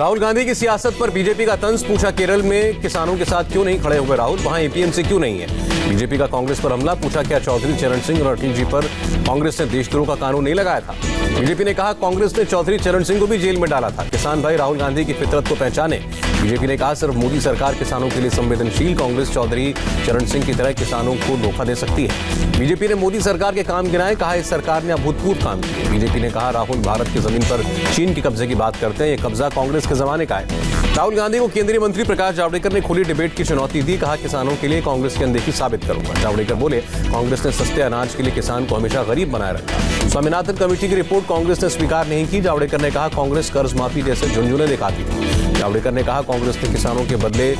राहुल गांधी की सियासत पर बीजेपी का तंज, पूछा केरल में किसानों के साथ क्यों नहीं खड़े हुए राहुल, वहां एपीएमसी क्यों नहीं है। बीजेपी का कांग्रेस पर हमला, पूछा क्या चौधरी चरण सिंह और अटल जी पर कांग्रेस ने देशद्रोह का कानून नहीं लगाया था। बीजेपी ने कहा कांग्रेस ने चौधरी चरण सिंह को भी जेल में डाला था। किसान भाई राहुल गांधी की फितरत को पहचाने। बीजेपी ने कहा सिर्फ मोदी सरकार किसानों के लिए संवेदनशील, कांग्रेस चौधरी चरण सिंह की तरह किसानों को धोखा दे सकती है। बीजेपी ने मोदी सरकार के काम गिनाए, कहा इस सरकार ने अभूतपूर्व काम किए। बीजेपी ने कहा राहुल भारत की जमीन पर चीन के कब्जे की बात करते हैं, ये कब्जा कांग्रेस के जमाने का है। राहुल गांधी को केंद्रीय मंत्री प्रकाश जावड़ेकर ने खुली डिबेट की चुनौती दी, कहा किसानों के लिए कांग्रेस की अनदेखी साबित करूंगा। जावड़ेकर बोले कांग्रेस ने सस्ते अनाज के लिए किसान को हमेशा गरीब बनाए रखा। स्वामीनाथन कमेटी की रिपोर्ट कांग्रेस ने स्वीकार नहीं की। जावड़ेकर ने कहा कांग्रेस कर्ज माफी जैसे झुंझुने दिखाती थी। जावड़ेकर ने कहा कांग्रेस ने किसानों के बदले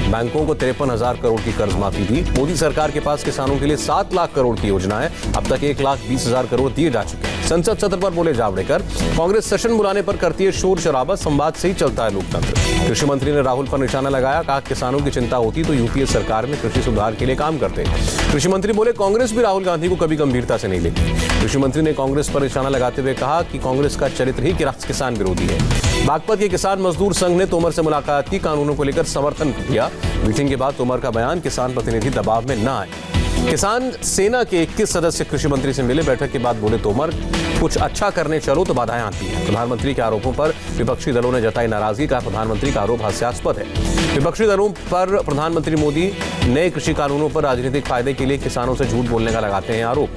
बैंकों को 53,000 करोड़ की कर्ज माफी दी। मोदी सरकार के पास किसानों के लिए 7 लाख करोड़ की योजना है, अब तक 1,20,000 करोड़ दिए जा चुके हैं। संसद सत्र पर बोले जावड़ेकर कांग्रेस सेशन बुलाने पर करती है शोर शराबा, संवाद से ही चलता है लोकतंत्र। कृषि मंत्री ने राहुल पर निशाना लगाया, कहा किसानों की चिंता होती तो यूपीए सरकार में कृषि सुधार के लिए काम करते। कृषि मंत्री बोले कांग्रेस भी राहुल गांधी को कभी गंभीरता से नहीं लेती। कृषि मंत्री ने कांग्रेस पर निशाना लगाते हुए कहा कि कांग्रेस का चरित्र ही किसान विरोधी है। बागपत के किसान मजदूर संघ ने तोमर से मुलाकात की, कानूनों को लेकर समर्थन किया। मीटिंग के बाद तोमर का बयान, किसान प्रतिनिधि दबाव में न आए। किसान सेना के 21 सदस्य कृषि मंत्री से मिले। बैठक के बाद बोले तोमर कुछ अच्छा करने चलो तो बाधाएं आती हैं। प्रधानमंत्री के आरोपों पर विपक्षी दलों ने जताई नाराजगी, कहा प्रधानमंत्री का आरोप हास्यास्पद है। विपक्षी दलों पर प्रधानमंत्री मोदी नए कृषि कानूनों पर राजनीतिक फायदे के लिए किसानों से झूठ बोलने का लगाते हैं आरोप।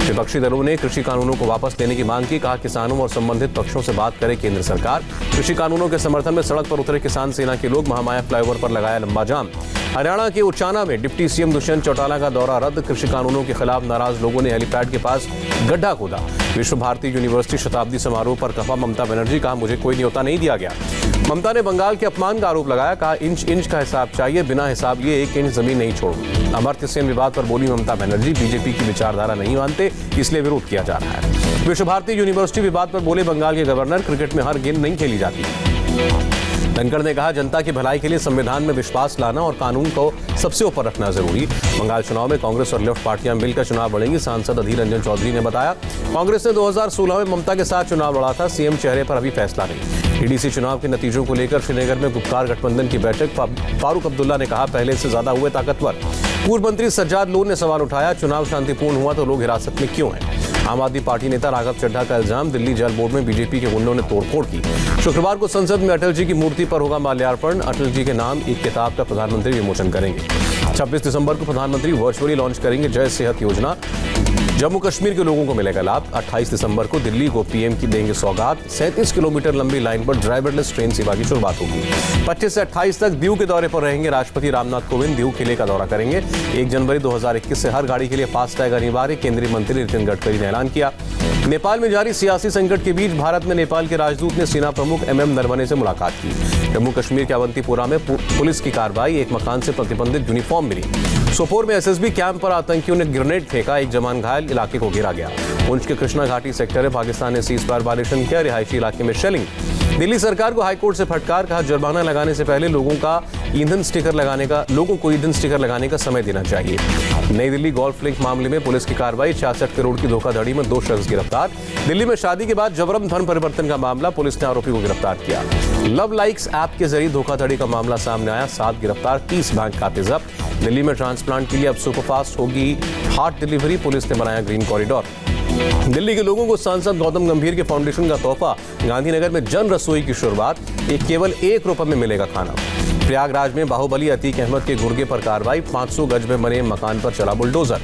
विपक्षी दलों ने कृषि कानूनों को वापस लेने की मांग की, कहा किसानों और संबंधित पक्षों से बात करे केंद्र सरकार। कृषि कानूनों के समर्थन में सड़क पर उतरे किसान सेना के लोग, महामाया फ्लाईओवर पर लगाया लंबा जाम। हरियाणा के उचाना में डिप्टी सीएम दुष्यंत चौटाला का दौरा रद्द, कृषि कानूनों के खिलाफ नाराज लोगों ने हेलीपैड के पास गड्ढा खोदा। विश्व भारती यूनिवर्सिटी शताब्दी समारोह पर कहा ममता बनर्जी, कहा मुझे कोई न्योता नहीं दिया गया। ममता ने बंगाल के अपमान का आरोप लगाया, कहा इंच इंच का हिसाब चाहिए, बिना हिसाब लिए 1 इंच जमीन नहीं छोड़ूंगी। अमर्त्य सेन विवाद पर बोली ममता बनर्जी, बीजेपी की विचारधारा नहीं मानते इसलिए विरोध किया जा रहा है। विश्व भारती यूनिवर्सिटी विवाद पर बोले बंगाल के गवर्नर, क्रिकेट में हर गेंद नहीं खेली जाती। धनखड़ ने कहा जनता की भलाई के लिए संविधान में विश्वास लाना और कानून को सबसे ऊपर रखना जरूरी। बंगाल चुनाव में कांग्रेस और लेफ्ट पार्टियां मिलकर चुनाव लड़ेंगी। सांसद अधीर रंजन चौधरी ने बताया कांग्रेस ने 2016 में ममता के साथ चुनाव लड़ा था, सीएम चेहरे पर अभी फैसला नहीं। ईडीसी चुनाव के नतीजों को लेकर श्रीनगर में गुप्कार गठबंधन की बैठक, फारूक अब्दुल्ला ने कहा पहले से ज्यादा हुए ताकतवर। पूर्व मंत्री सज्जाद लोन ने सवाल उठाया चुनाव शांतिपूर्ण हुआ तो लोग हिरासत में क्यों हैं। आम आदमी पार्टी नेता राघव चड्ढा का इल्जाम, दिल्ली जल बोर्ड में बीजेपी के गुंडों ने तोड़फोड़ की। शुक्रवार को संसद में अटल जी की मूर्ति पर होगा माल्यार्पण, अटल जी के नाम एक किताब का प्रधानमंत्री विमोचन करेंगे। 26 दिसंबर को प्रधानमंत्री वर्चुअली लॉन्च करेंगे जय सेहत योजना, जम्मू कश्मीर के लोगों को मिलेगा लाभ। 28 दिसंबर को दिल्ली को पीएम की देंगे सौगात। 37 किलोमीटर लंबी लाइन पर ड्राइवरलेस ट्रेन सेवा की शुरुआत होगी। 25 से 28 तक दीव के दौरे पर रहेंगे राष्ट्रपति रामनाथ कोविंद, दीव किले का दौरा करेंगे। 1 जनवरी 2021 से हर गाड़ी के लिए फास्टैग अनिवार्य, केंद्रीय मंत्री नितिन गडकरी ने ऐलान किया। नेपाल में जारी सियासी संकट के बीच भारत में नेपाल के राजदूत ने सेना प्रमुख MM नरवणे से मुलाकात की। जम्मू कश्मीर के अवंतीपोरा में पुलिस की कार्रवाई, एक मकान से प्रतिबंधित यूनिफॉर्म मिली। सोपोर में SSB कैंप पर आतंकियों ने ग्रेनेड फेंका, एक जवान घायल, इलाके को घेरा गया। पुंछ के कृष्णा घाटी सेक्टर में पाकिस्तान ने सीजफायर वायलेशन किया, रिहायशी इलाके में शेलिंग। दिल्ली सरकार को हाईकोर्ट से फटकार, कहा जुर्माना लगाने से पहले लोगों को ईंधन स्टिकर लगाने का समय देना चाहिए। नई दिल्ली गोल्फ लिंक मामले में पुलिस की कार्रवाई, 66 करोड़ की धोखाधड़ी में 2 शख्स गिरफ्तार। दिल्ली में शादी के बाद जबरन धन परिवर्तन का मामला, पुलिस ने आरोपी को गिरफ्तार किया। लव लाइक्स ऐप के जरिए धोखाधड़ी का मामला सामने आया, 7 गिरफ्तार, 30 बैंक खाते जब्त। दिल्ली में ट्रांसप्लांट के लिए अब सुपरफास्ट होगी हार्ट डिलीवरी, पुलिस ने बनाया ग्रीन कॉरिडोर। दिल्ली के लोगों को सांसद गौतम गंभीर के फाउंडेशन का तोहफा, गांधीनगर में जन रसोई की शुरुआत, केवल 1 रुपए में मिलेगा खाना। प्रयागराज में बाहुबली अतीक अहमद के गुर्गे पर कार्रवाई, 500 गज में बने मकान पर चला बुलडोजर।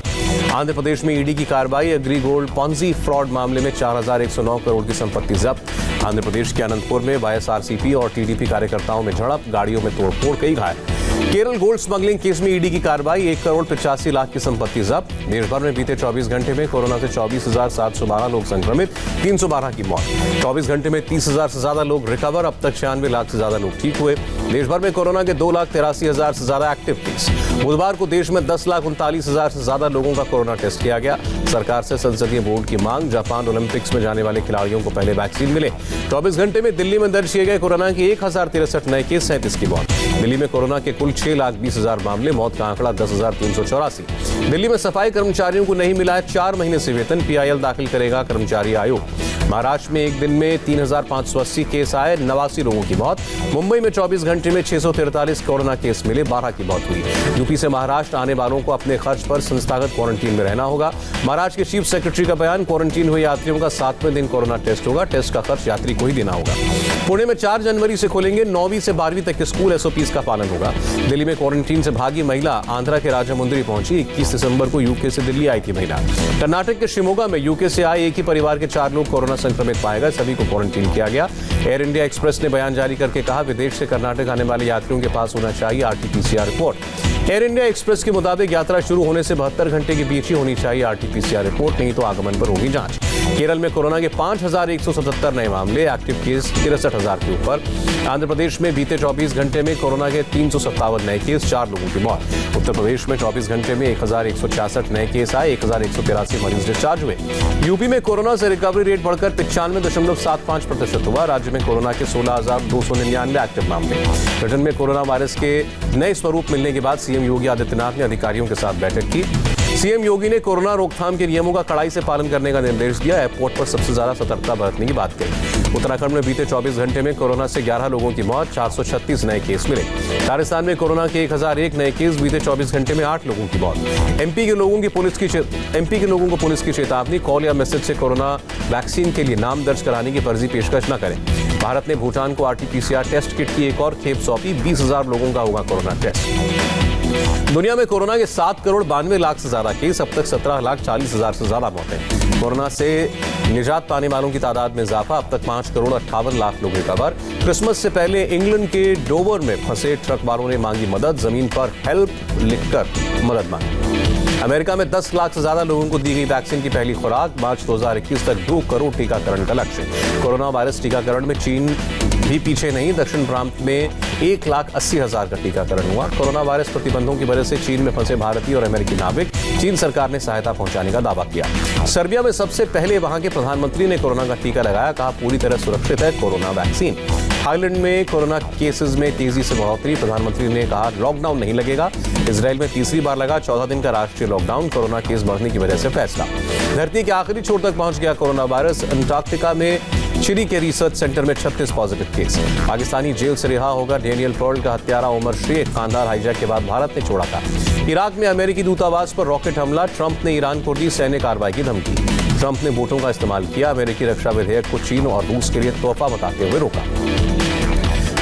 आंध्र प्रदेश में ईडी की कार्रवाई, एग्री गोल्ड पॉन्जी फ्रॉड मामले में 4109 करोड़ की संपत्ति जब्त। आंध्र प्रदेश के अनंतपुर में YSRCP और TDP कार्यकर्ताओं में झड़प, गाड़ियों में तोड़फोड़, कई घायल। केरल गोल्ड स्मगलिंग केस में ईडी की कार्रवाई, 1 करोड़ 85 लाख की संपत्ति जब्त। देश भर में बीते 24 घंटे में कोरोना से 24,712 लोग संक्रमित, 312 की मौत। 24 घंटे में 30,000 से ज्यादा लोग रिकवर, अब तक 96 लाख से ज्यादा लोग ठीक हुए। देश भर में कोरोना के 2,83,000 से ज्यादा एक्टिव केस। बुधवार को देश में 10,39,000 से ज्यादा लोगों का कोरोना टेस्ट किया गया। सरकार से संसदीय बोर्ड की मांग, जापान ओलंपिक्स में जाने वाले खिलाड़ियों को पहले वैक्सीन मिले। 24 घंटे में दिल्ली में दर्ज किए गए कोरोना के 1063 नए केस, 37 की मौत। दिल्ली में कोरोना के कुल 6,20,000 मामले, मौत का आंकड़ा 10,384। दिल्ली में सफाई कर्मचारियों को नहीं मिला है 4 महीने से वेतन, PIL दाखिल करेगा कर्मचारी आयोग। महाराष्ट्र में एक दिन में 3,580 केस आए, 89 लोगों की मौत। मुंबई में 24 घंटे में 643 कोरोना केस मिले, 12 की मौत हुई। यूपी से महाराष्ट्र आने वालों को अपने खर्च पर संस्थागत क्वारंटीन में रहना होगा। महाराष्ट्र के चीफ सेक्रेटरी का बयान, क्वारंटीन हुए यात्रियों का 7वें दिन कोरोना टेस्ट होगा, टेस्ट का खर्च यात्री को ही देना होगा। पुणे में 4 जनवरी से खुलेंगे 9वीं से 12वीं तक के स्कूल, एसओपीज का पालन होगा। दिल्ली में क्वारंटीन से भागी महिला आंध्रा के राजामुंद्री पहुंची, 21 दिसंबर को यूके से दिल्ली आई थी महिला। कर्नाटक के शिमोगा में यूके से आए एक ही परिवार के 4 लोग कोरोना संक्रमित पाए गए, सभी को क्वारंटीन किया गया। एयर इंडिया एक्सप्रेस ने बयान जारी करके कहा, विदेश से कर्नाटक आने वाले यात्रियों के पास होना चाहिए RT-PCR report. Air India express के मुताबिक यात्रा शुरू होने से 72 घंटे के बीच ही होनी चाहिए RT-PCR रिपोर्ट, नहीं तो आगमन पर होगी जांच। केरल में कोरोना के 5,177 नए मामले, एक्टिव केस 63,000 के ऊपर। आंध्र प्रदेश में बीते 24 घंटे में कोरोना के 357 नए केस, 4 लोगों की मौत। उत्तर प्रदेश में 24 घंटे में 1,166 नए केस आए, 1,183 मरीज डिस्चार्ज हुए। यूपी में कोरोना से रिकवरी रेट बढ़कर 95.75% हुआ। राज्य में कोरोना के 16,299 एक्टिव मामले। ब्रिटेन में कोरोना वायरस के नए स्वरूप मिलने के बाद सीएम योगी आदित्यनाथ ने अधिकारियों के साथ बैठक की। सीएम योगी ने कोरोना रोकथाम के नियमों का कड़ाई से पालन करने का निर्देश दिया। एयरपोर्ट पर सबसे ज्यादा सतर्कता बरतने की बात कही। उत्तराखंड में बीते 24 घंटे में कोरोना से 11 लोगों की मौत, 436 नए केस मिले। राजस्थान में कोरोना के 1001 नए केस, बीते 24 घंटे में 8 लोगों की मौत। एमपी के लोगों को पुलिस की चेतावनी, कॉल या मैसेज से कोरोना वैक्सीन के लिए नाम दर्ज कराने की फर्जी पेशकश न करें। भारत ने भूटान को RT-PCR टेस्ट किट की एक और खेप सौंपी, 20,000 लोगों का होगा कोरोना टेस्ट। दुनिया में कोरोना के 7 करोड़ 92 लाख से ज्यादा केस, अब तक 17,40,000 से ज्यादा मौतें। कोरोना से निजात पाने वालों की तादाद में इजाफा, अब तक 5 करोड़ 58 लाख लोग रिकवर। क्रिसमस से पहले इंग्लैंड के डोवर में फंसे ट्रक वालों ने मांगी मदद, जमीन पर हेल्प लिखकर मदद मांगी। अमेरिका में 10 लाख से ज्यादा लोगों को दी गई वैक्सीन की पहली खुराक, मार्च 2021 तक 2 करोड़ टीकाकरण का लक्ष्य। कोरोना वायरस टीकाकरण में चीन भी पीछे नहीं, दक्षिण प्रांत में 1,80,000 का टीकाकरण हुआ। कोरोना वायरस प्रतिबंधों की वजह से चीन में फंसे भारतीय और अमेरिकी नाविक, चीन सरकार ने सहायता पहुंचाने का दावा किया। सर्बिया में सबसे पहले वहां के प्रधानमंत्री ने कोरोना का टीका लगाया, कहा पूरी तरह सुरक्षित है कोरोना वैक्सीन। थाईलैंड में कोरोना केसेस में तेजी से बढ़ोतरी, प्रधानमंत्री ने कहा लॉकडाउन नहीं लगेगा। इजराइल में तीसरी बार लगा 14 दिन का राष्ट्रीय लॉकडाउन, कोरोना केस बढ़ने की वजह से फैसला। धरती के आखिरी छोर तक पहुंच गया कोरोना वायरस, अंटार्कटिका में चिली के रिसर्च सेंटर में 36 पॉजिटिव केस। पाकिस्तानी जेल से रिहा होगा डेनियल पर्ल का हत्यारा उमर शेख, कांधार हाईजैक के बाद भारत ने छोड़ा था। इराक में अमेरिकी दूतावास पर रॉकेट हमला, ट्रंप ने ईरान को दी सैन्य कार्रवाई की धमकी। ट्रंप ने वोटों का इस्तेमाल किया, अमेरिकी रक्षा विधेयक को चीन और रूस के लिए तोहफा बताते हुए रोका।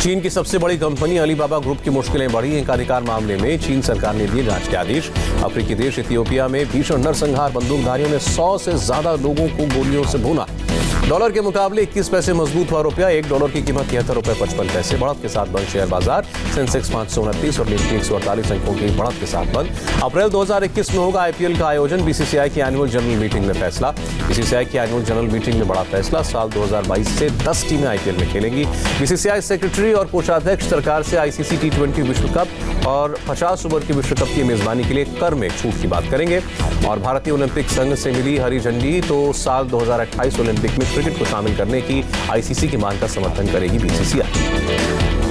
चीन की सबसे बड़ी कंपनी अलीबाबा ग्रुप की मुश्किलें बढ़ी, एकाधिकार मामले में चीन सरकार ने दिए जांच के आदेश। अफ्रीकी देश इथियोपिया में भीषण नरसंहार, बंदूकधारियों ने 100 से ज्यादा लोगों को गोलियों से भूना। डॉलर के मुकाबले 21 पैसे मजबूत हुआ रुपया, $1 की कीमत 73 रुपए 55 पैसे। बढ़त के साथ बंद शेयर बाजार, सेंसेक्स 529 और निफ्टी 148 अंकों की बढ़त के साथ बंद। अप्रैल 2021 में होगा IPL का आयोजन, BCCI की एनुअल जनरल मीटिंग में फैसला। BCCI की एनुअल जनरल मीटिंग में बड़ा फैसला, साल 2022 से 10 टीमें IPL में खेलेंगी। BCCI सेक्रेटरी और कोषाध्यक्ष सरकार से ICC T20 विश्व कप और 50 ओवर के विश्व कप की मेजबानी के लिए कर में छूट की बात करेंगे। और भारतीय ओलंपिक संघ से मिली हरी झंडी, तो साल 2028 ओलंपिक में क्रिकेट को शामिल करने की ICC की मांग का समर्थन करेगी BCCI।